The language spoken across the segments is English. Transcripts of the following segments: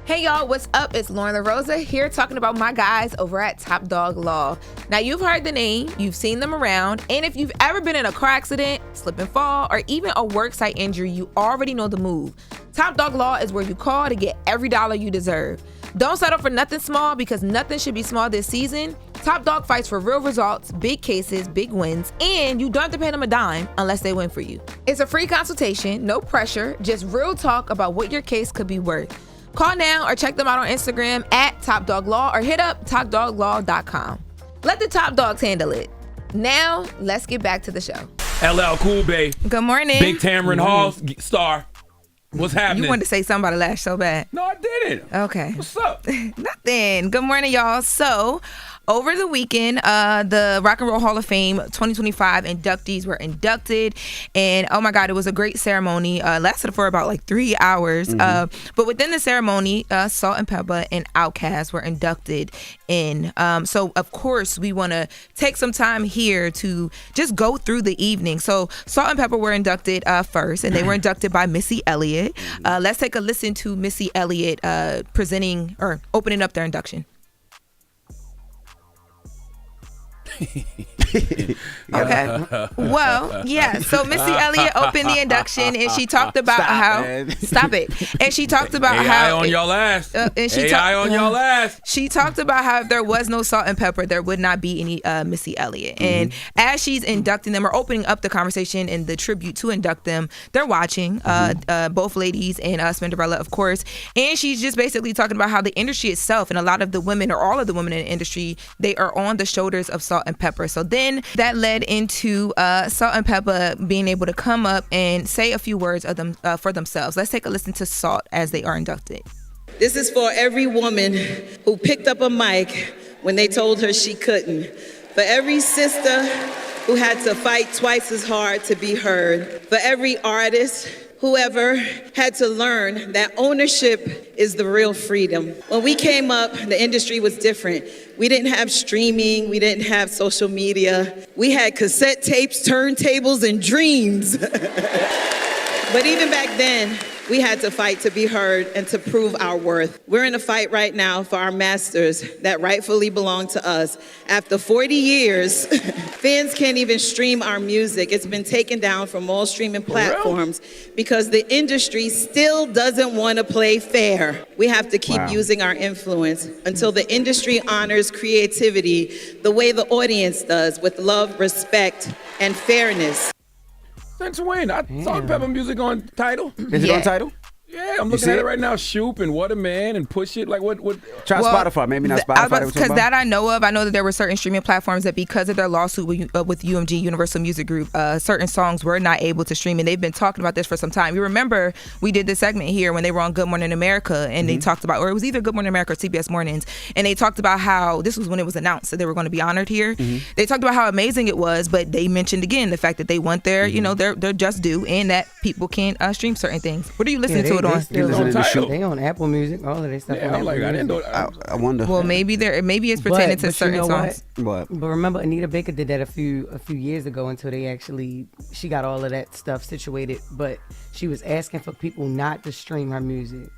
Hey y'all, what's up? It's Loren LoRosa here talking about my guys over at Top Dog Law. Now you've heard the name, you've seen them around, and if you've ever been in a car accident, slip and fall, or even a worksite injury, you already know the move. Top Dog Law is where you call to get every dollar you deserve. Don't settle for nothing small because nothing should be small this season. Top Dog fights for real results, big cases, big wins, and you don't have to pay them a dime unless they win for you. It's a free consultation, no pressure, just real talk about what your case could be worth. Call now or check them out on Instagram at Top Dog Law or hit up topdoglaw.com. Let the top dogs handle it. Now, let's get back to the show. LL Cool Bay. Good morning. Big Tamron Hall star. What's happening? You wanted to say something about the lash so bad. No, I didn't. Okay. What's up? Nothing. Good morning, y'all. So, over the weekend, the Rock and Roll Hall of Fame 2025 inductees were inducted, and oh my God, it was a great ceremony. Lasted for about like 3 hours. But within the ceremony, Salt-N-Pepa and Outkast were inducted in. So of course, we want to take some time here to just go through the evening. So Salt-N-Pepa were inducted first, and they were inducted by Missy Elliott. Let's take a listen to Missy Elliott presenting or opening up their induction. Okay. Well, yeah. So Missy Elliott opened the induction, and she talked about Stop it. And she talked about how on y'all ass. And she on y'all ass. She talked about how if there was no Salt-N-Pepa, there would not be any Missy Elliott. And as she's inducting them or opening up the conversation and the tribute to induct them, they're watching both ladies and Cinderella, of course. And she's just basically talking about how the industry itself and a lot of the women or all of the women in the industry, they are on the shoulders of Salt-N-Pepa. So then that led into Salt-N-Pepa being able to come up and say a few words of them for themselves. Let's take a listen to Salt as they are inducted. This is for every woman who picked up a mic when they told her she couldn't. For every sister who had to fight twice as hard to be heard. For every artist, whoever had to learn that ownership is the real freedom. When we came up, the industry was different. We didn't have streaming, we didn't have social media. We had cassette tapes, turntables, and dreams. But even back then, we had to fight to be heard and to prove our worth. We're in a fight right now for our masters that rightfully belong to us. After 40 years, fans can't even stream our music. It's been taken down from all streaming platforms because the industry still doesn't want to play fair. We have to keep using our influence until the industry honors creativity the way the audience does, with love, respect, and fairness. Since when? Salt-N-Pepa music on Tidal? Is it on Tidal? Yeah, I'm looking at it right now. Shoop and What a Man and Push It. Like what? Try Spotify, maybe not Spotify. Because that I know of. I know that there were certain streaming platforms that because of their lawsuit with UMG, Universal Music Group, certain songs were not able to stream, and they've been talking about this for some time. You remember we did this segment here when they were on Good Morning America, and they talked about, or it was either Good Morning America or CBS Mornings, and they talked about how this was when it was announced that they were going to be honored here. They talked about how amazing it was, but they mentioned again the fact that they want their, their just due, and that people can stream certain things. What are you listening to it on? They on Apple Music, all of their stuff. Yeah, I'm like, I didn't know. I wonder. Well, maybe it's pertaining to certain songs. But remember, Anita Baker did that a few years ago until she got all of that stuff situated. But she was asking for people not to stream her music.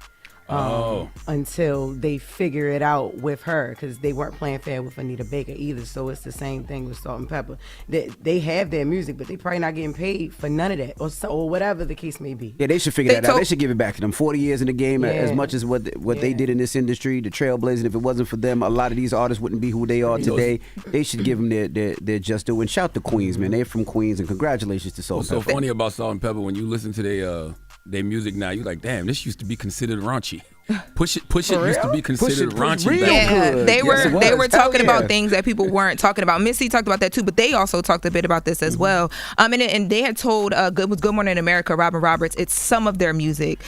Until they figure it out with her, because they weren't playing fair with Anita Baker either. So it's the same thing with Salt-N-Pepa. They have their music, but they probably not getting paid for none of that, or whatever the case may be. Yeah, they should figure that out. They should give it back to them. 40 years in the game, as much as what they did in this industry, the trailblazing. If it wasn't for them, a lot of these artists wouldn't be who they are today. They should give them their just due. And shout to Queens, man. They're from Queens, and congratulations to Salt-N-Pepa. What's so funny about Salt-N-Pepa, when you listen to their music now, you're like, damn, this used to be considered raunchy. Push it used to be considered raunchy. Yeah, they were talking about things that people weren't talking about. Missy talked about that too, but they also talked a bit about this as well. And they had told Good Morning America, Robin Roberts, it's some of their music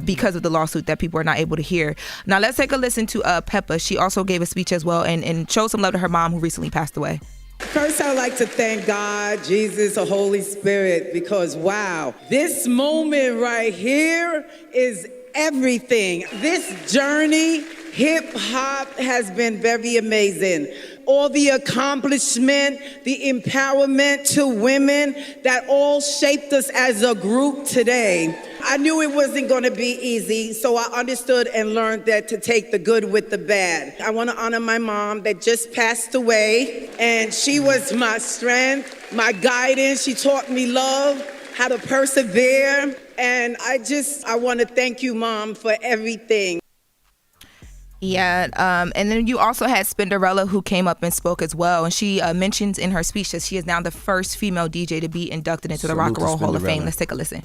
because of the lawsuit that people are not able to hear. Now let's take a listen to Peppa. She also gave a speech as well and showed some love to her mom who recently passed away. First, I would like to thank God, Jesus, the Holy Spirit, because wow, this moment right here is everything. This journey, hip hop, has been very amazing. All the accomplishment, the empowerment to women that all shaped us as a group today. I knew it wasn't going to be easy, so I understood and learned that to take the good with the bad. I want to honor my mom that just passed away, and she was my strength, my guidance. She taught me love, how to persevere, and I want to thank you, Mom, for everything. Yeah, and then you also had Spinderella, who came up and spoke as well, and she mentions in her speech that she is now the first female DJ to be inducted into the Rock and Roll Hall of Fame. Let's take a listen.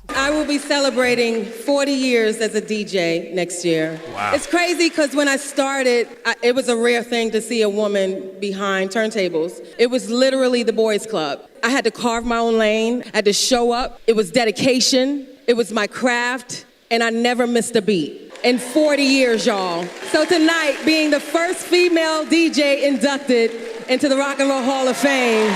I will be celebrating 40 years as a DJ next year. Wow. It's crazy because when I started, it was a rare thing to see a woman behind turntables. It was literally the boys' club. I had to carve my own lane. I had to show up. It was dedication. It was my craft, and I never missed a beat. In 40 years, y'all. So tonight, being the first female DJ inducted into the Rock and Roll Hall of Fame,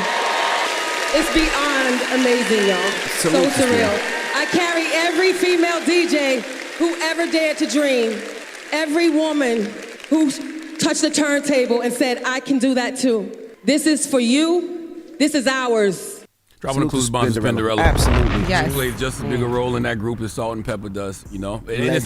it's beyond amazing, y'all. So surreal. I carry every female DJ who ever dared to dream, every woman who touched the turntable and said, I can do that too. This is for you. This is ours. Dropping the clues behind Spinderella. Absolutely. Yes. She plays just as big a role in that group as Salt-N-Pepa does, you know? And it's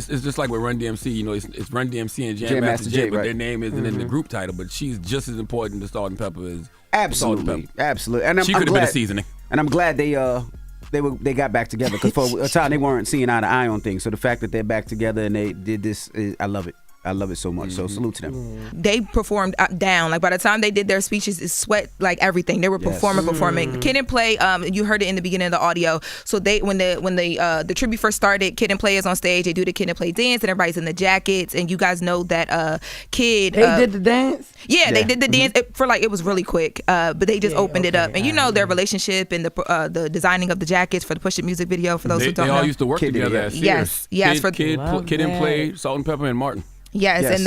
just like with Run DMC, you know, it's Run DMC and Jam Master Jay, but right. their name isn't in the group title, but she's just as important to Salt-N-Pepa as Absolutely. Salt-N-Pepa. Absolutely. And She could have been a seasoning. And I'm glad they got back together, because for a time they weren't seeing eye to eye on things. So the fact that they're back together and they did this, I love it. I love it so much. So salute to them. They performed down. Like by the time they did their speeches, it sweat like everything. They were performing. Kid and Play. You heard it in the beginning of the audio. So they when the tribute first started, Kid and Play is on stage. They do the Kid and Play dance, and everybody's in the jackets. And you guys know that Kid. They did the dance. Yeah, they did the dance it was really quick. But they just opened it up, and you know their relationship and the designing of the jackets for the Push It music video. For those who don't know, they all used to work together. As yes. Kid and Play, Salt-N-Pepa, and Martin. Yes, Yes. And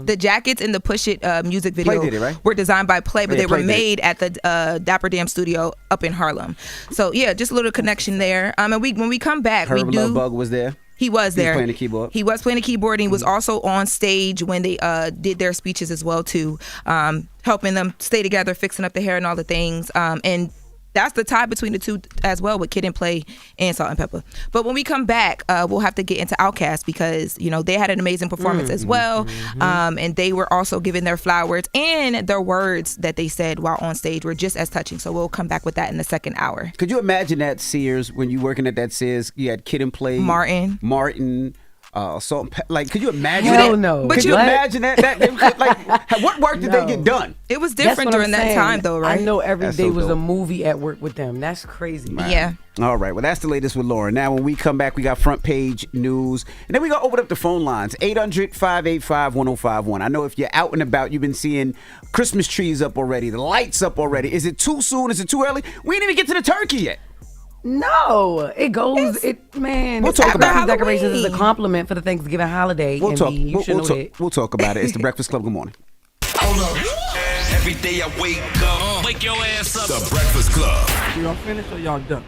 the jackets in the Push It music video Play did it, right? were designed by Play, but Yeah, they were Play did made at the Dapper Dam studio up in Harlem. So yeah, just a little connection there. And when we come back, Herb Lovebug was there. He was there. He was playing the keyboard. He was playing the keyboard, and he was also on stage when they did their speeches as well too, helping them stay together, fixing up the hair and all the things. And that's the tie between the two as well, with Kid and Play and Salt-N-Pepa. But when we come back, we'll have to get into Outkast, because you know they had an amazing performance as well, and they were also given their flowers, and their words that they said while on stage were just as touching. So we'll come back with that in the second hour. Could you imagine that Sears, when you working at that Sears, you had Kid and Play, Martin, Salt-N-Pepa. Like, could you imagine? Hell no. Could you imagine that? Like, what work did they get done? It was different during that time, though, right? I know every That's day so was dope. a movie at work with them. That's crazy. Yeah. All right. Well, that's the latest with Loren. Now, when we come back, we got front page news. And then we going to open up the phone lines. 800-585-1051. I know if you're out and about, you've been seeing Christmas trees up already, the lights up already. Is it too soon? Is it too early? We didn't even get to the turkey yet. No, it goes. We'll talk about it. Decorations is a compliment for the Thanksgiving holiday. We'll talk. You should know that. We'll talk about it. It's the Breakfast Club. Good morning. Hold up. Every day I wake up. Wake your ass up. The Breakfast Club. Y'all finished or y'all done?